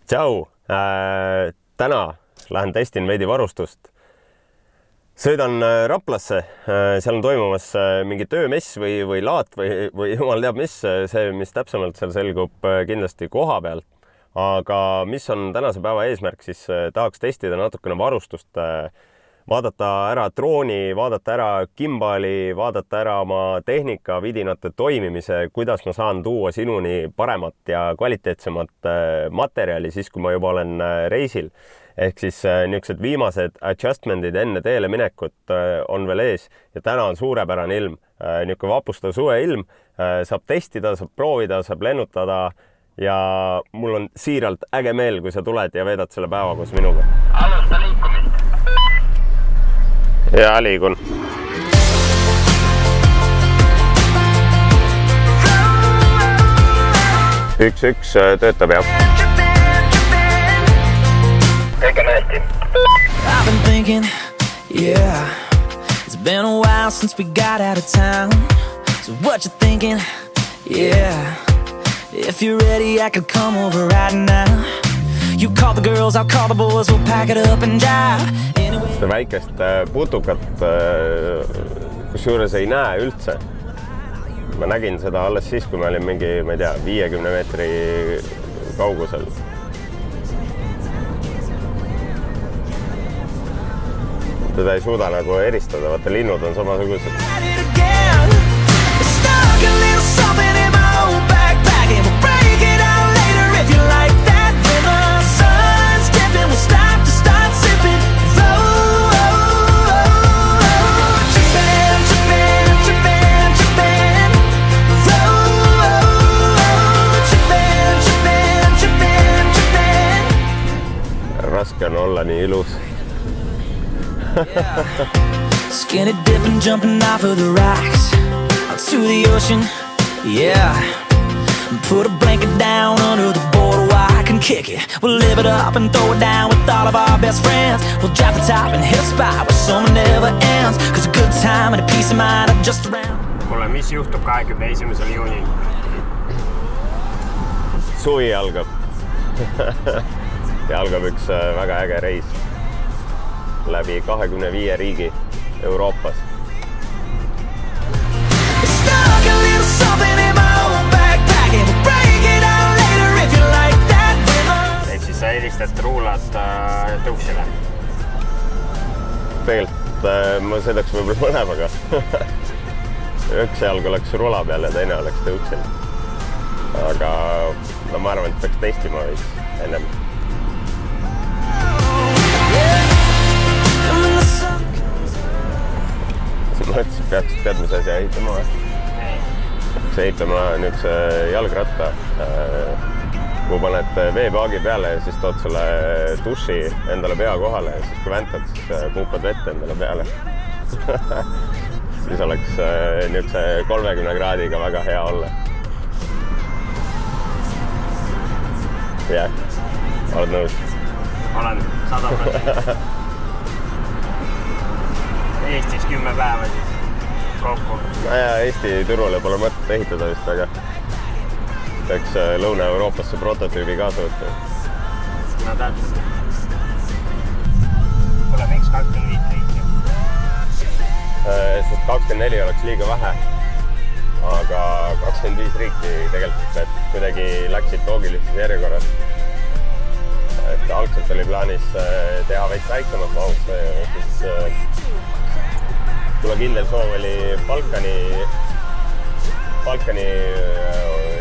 Tšau! Täna lähen testin veidi varustust. Sõidan Raplasse, seal on toimumas mingi töömess või laat või jumal teab mis, see, mis täpsemalt seal selgub kindlasti koha pealt. Aga mis on tänase päeva eesmärk, siis tahaks testida natukene varustust, vaadata ära drooni, vaadata ära gimbali, vaadata ära oma tehnika vidinate toimimise, kuidas ma saan tuua sinuni paremat ja kvaliteetsemat materjali siis, kui ma juba olen reisil. Ehk siis niisugused viimased adjustmentid enne teele minekut on veel ees ja täna on suurepärane ilm, niisugune vapustav suveilm, saab testida, saab proovida, saab lennutada ja mul on siiralt äge meel, kui sa tuled ja veedad selle päeva koos minuga. Alusta liikumist. Ja liigun. Üks töötab jah. Kõik on hästi. I've been thinking, yeah, it's been a while since we got out of town. So what you thinking? Yeah, if you're ready, I could come over right now. You call the girls, I'll call the boys, we'll pack it up and drive. Seda väikest putukat kusjuures ei näe üldse. Ma nägin seda alles siis, kui ma olin mingi, ma ei tea, 50 meetri kaugusel. Teda ei suuda nagu eristada, vaata linnud on samasugused. Raske on olla nii ilus. Skinny dipping, jumping off of the rocks out to the ocean, yeah. Put a blanket down under the board where I can kick it. We'll live it up and throw it down with all of our best friends. We'll drop the top and hit a spot where summer never ends. Cause a good time and a peace of mind are just around. Kuule, mis juhtub 21. juunil? Suvi algab. Ja algab üks väga äge reis läbi 25 riigi Euroopas. Ehk siis sa eelistad ruulad tõuksile? Tegelikult ma sõidaks võib-olla mõlemaga. Üks jalg oleks rula peal ja teine oleks tõuksil. Aga ma arvan, et peaks testima võiks ennem. Mõtlesin, pead mis asja ehitama või? Peaks ehitama niisuguse jalgratta, kui paned veepaagi peale ja siis tood selle duši endale pea kohale ja siis kui väntad, siis pumpad vett endale peale. Siis oleks niisuguse 30 kraadiga väga hea olla. Jah, oled nõus? Olen 100%. Eestis 10 päeva siis kokku. No ja Eesti turule pole mõtet ehitada vist väga. Peaks Lõuna-Euroopasse prototüübi kaasa võtta. No täpselt. Kuule, miks 25 riiki? Sest 24 oleks liiga vähe. Aga 25 riiki tegelikult, et kuidagi läksid loogilises järjekorras. Et algselt oli plaanis teha veits väiksemat mahus, siis kuna kindel soov oli Balkani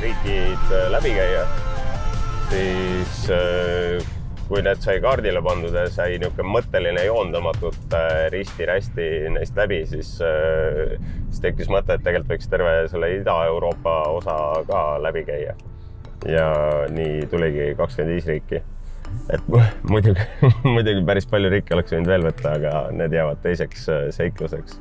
riigid läbi käia, siis kui need sai kaardile pandud ja sai niisugune mõtteline joondamatult risti-rästi neist läbi, siis tekkis mõte, et tegelikult võiks terve selle Ida-Euroopa osa ka läbi käia. Ja nii tuligi 25 riiki. Et muidugi päris palju riike oleks võinud veel võtta, aga need jäävad teiseks seikluseks.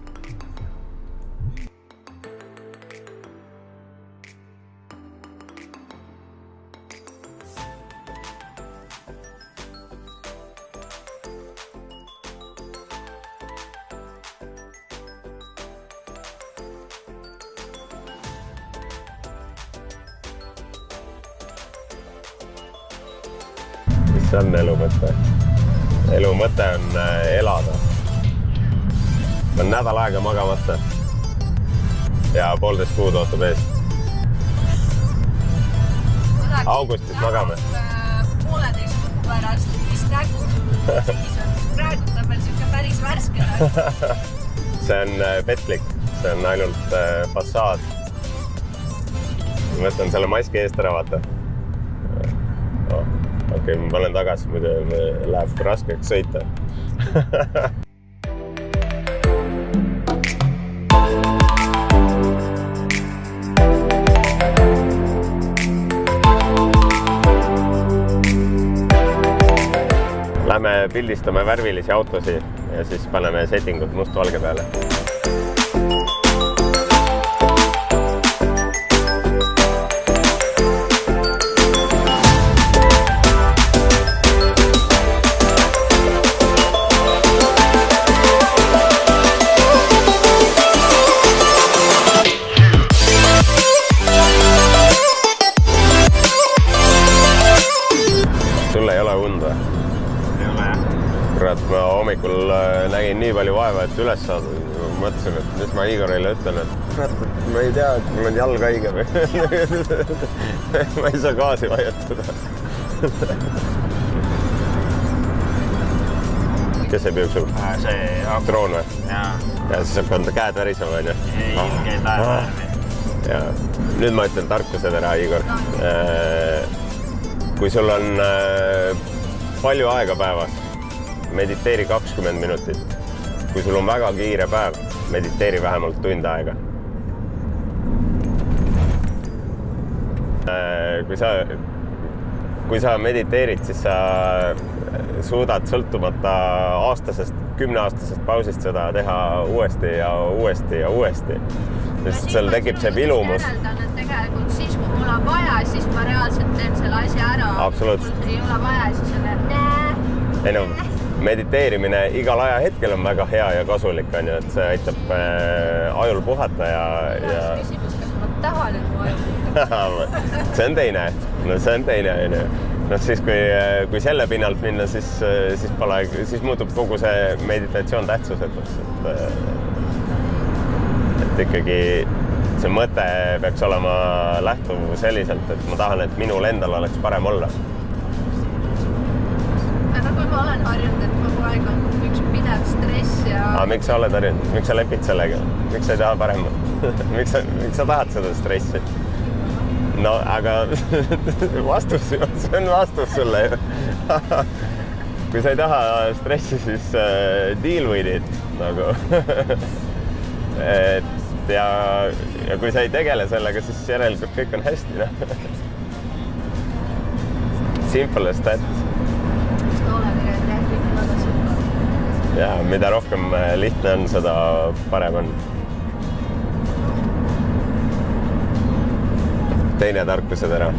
see on elu mõte. Elu mõte on elada. Ma on nädal aega magamata. Ja 1,5 kuud ootab ees. Augustis magame. 1,5 kuu pärast, mis nägu sul siis on. Praegu ta veel siuke päris värske. See on petlik. See on ainult fassaad. Ma võtan selle maski eest ära, vaata. Okei, ma panen tagasi, muidu läheb raskeks sõita. Lähme pildistame värvilisi autosi ja siis paneme settingut must-valge peale. Sul ei ole und või? Kurat, ma hommikul nägin nii palju vaeva, et üles saada. Mõtlesin, et nüüd ma Igorile ütlen, et kurat, ma ei tea, et mul on jalg haige või. Ma ei saa gaasi vajutada. Kes ei piuksul? See Droon või? Jaa. Ja siis hakkavad käed värisema, on ju? Ilgeid läheb. Ja nüüd ma ütlen tarkused ära, Igor. Kui sul on palju aega päevas, mediteeri 20 minutit. Kui sul on väga kiire päev, mediteeri vähemalt tund aega. Kui sa mediteerid, siis sa suudad sõltumata 10-aastasest pausist seda teha uuesti ja uuesti ja uuesti. Sest seal tekib see vilumus. Ma järeldan, et tegelikult siis, kui mul on vaja, siis ma reaalselt teen selle asja ära. Absoluutselt. Ei ole vaja, siis on Ei no, mediteerimine igal ajahetkel on väga hea ja kasulik, on ju, et see aitab ajul puhata ja... Küsimus, kas ma tahan, et mu ajul puhata? See on teine, on ju. No siis, kui selle pinnalt minna, siis muutub kogu see meditatsioon tähtsusetuks. Et ikkagi see mõte peaks olema lähtuv selliselt, et ma tahan, et minul endal oleks parem olla. Aga kui ma olen harjunud, et kogu aeg on üks pidev stress ja... Miks sa oled harjunud? Miks sa lepid sellega? Miks sa ei taha paremat? Miks sa tahad seda stressi? No, aga see on vastus sulle ju. Kui sa ei taha stressi, siis deal with it. Nagu. Ja kui sa ei tegele sellega, siis järelikult kõik on hästi. No? Simple as that. Ja mida rohkem lihtne on, seda parem on. Teine tarkused ära.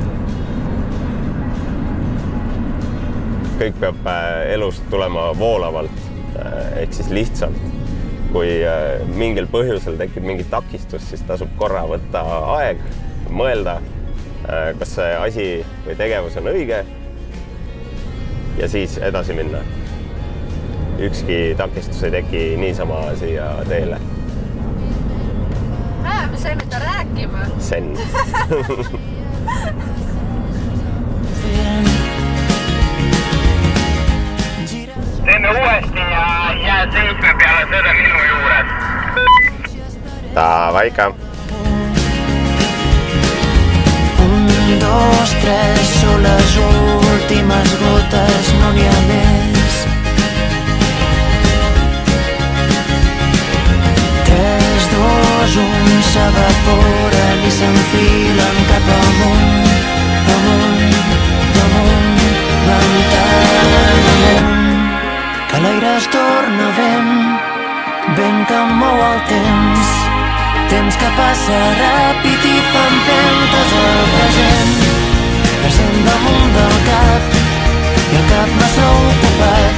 Kõik peab elust tulema voolavalt, ehk siis lihtsalt. Kui mingil põhjusel tekib mingi takistus, siis tasub korra võtta aeg, mõelda, kas see asi või tegevus on õige ja siis edasi minna. Ükski takistus ei teki niisama siia teele. Me saime ta rääkima. Sen. Teeme uuesti ja jää seikme peale seda minu juures. Davai ka. 1, 2, 3, són les últimes gotes, no n'hi ha més. 3, 2, 1, s'evaporen i s'enfilen cap amunt, amunt, amunt, ventant amunt. Que l'aire es torna vent que mou el temps que passa ràpid i fa empentes al present damunt del cap i el cap massa ocupat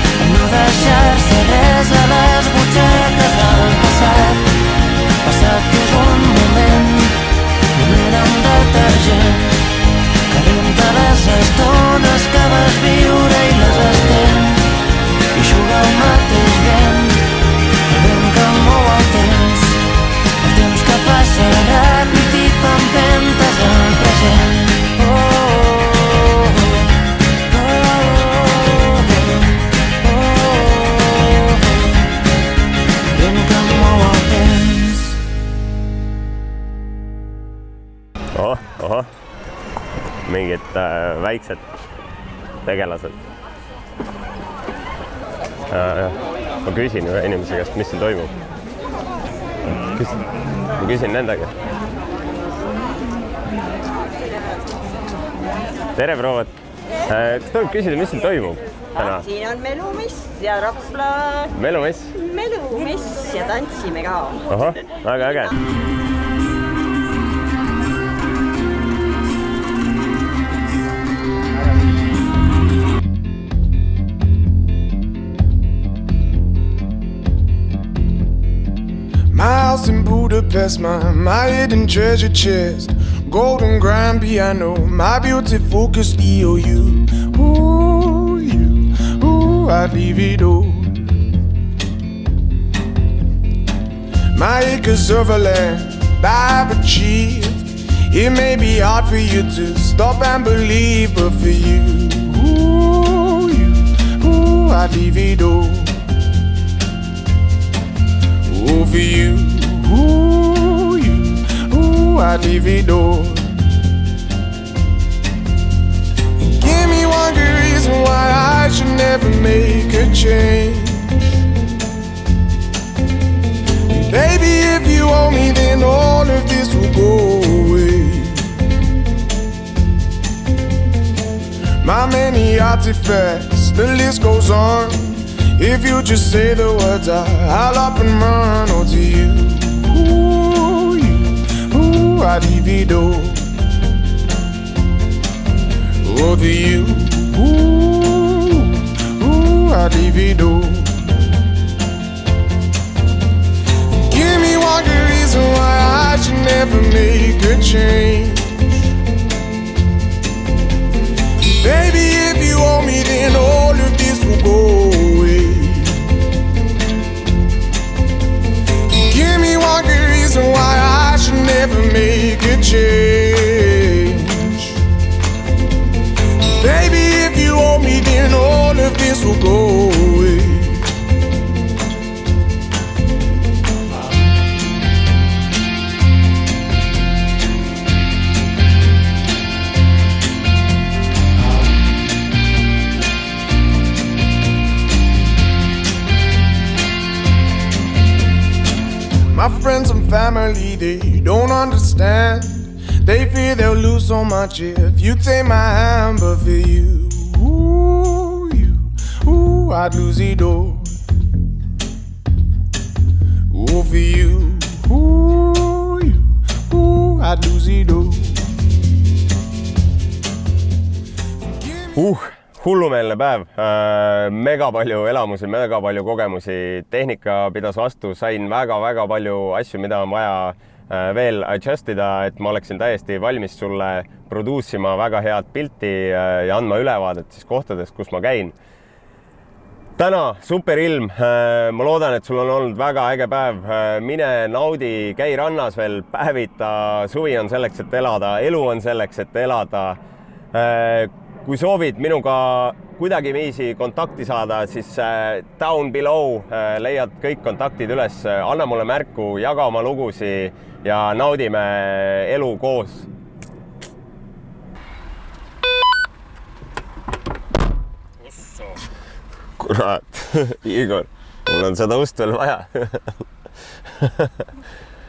en no deixar-se res a les butxaques del passat que és un moment amb detergent que renta les estones que vas viure väiksed tegelased. Ma küsin ühe inimese käest, mis siin toimub. Ma küsin nendega. Tere, prouad! Kas tohib küsida, mis siin toimub täna? Siin on melumess ja Rapla Melumess? melumess ja tantsime ka. Ahah, väga äge. My house in Budapest, my hidden treasure chest, golden grand piano, my beauty focused EOU. Ooh, you, ooh, I'd leave it all. My acres of land I've achieved. It may be hard for you to stop and believe, but for you, ooh, I'd leave it all. Ooh, for you, ooh, I'd leave it all. Give me one good reason why I should never make a change. Baby, if you owe me, then all of this will go away. My many artifacts, the list goes on. If you just say the words, I'll up and run. Oh, to you, ooh, I'd leave it all. Oh, to you, ooh, I'd leave it all. Give me one good reason why I should never make a change. Baby, if you owe me, then all of this will go away. Give me one good reason why I should never make a change. Baby, if you owe me, then all of this will go away. My friends and family, they don't understand. They fear they'll lose so much if you take my hand. But for you, ooh, I'd lose it all. Ooh, for you, ooh, I'd lose it all. Hullumeelne päev, mega palju elamusi, mega palju kogemusi, tehnika pidas vastu, sain väga palju asju, mida on vaja veel adjustida, et ma oleksin täiesti valmis sulle produussima väga head pilti ja andma ülevaadet siis kohtadest, kus ma käin. Täna super ilm, ma loodan, et sul on olnud väga äge päev, mine naudi, käi rannas veel, päevita, suvi on selleks, et elada, elu on selleks, et elada. Kui soovid minuga kuidagiviisi kontakti saada, siis down below leiad kõik kontaktid üles, anna mulle märku, jaga oma lugusi ja naudime elu koos. Kurat, Igor, mul on seda ust veel vaja.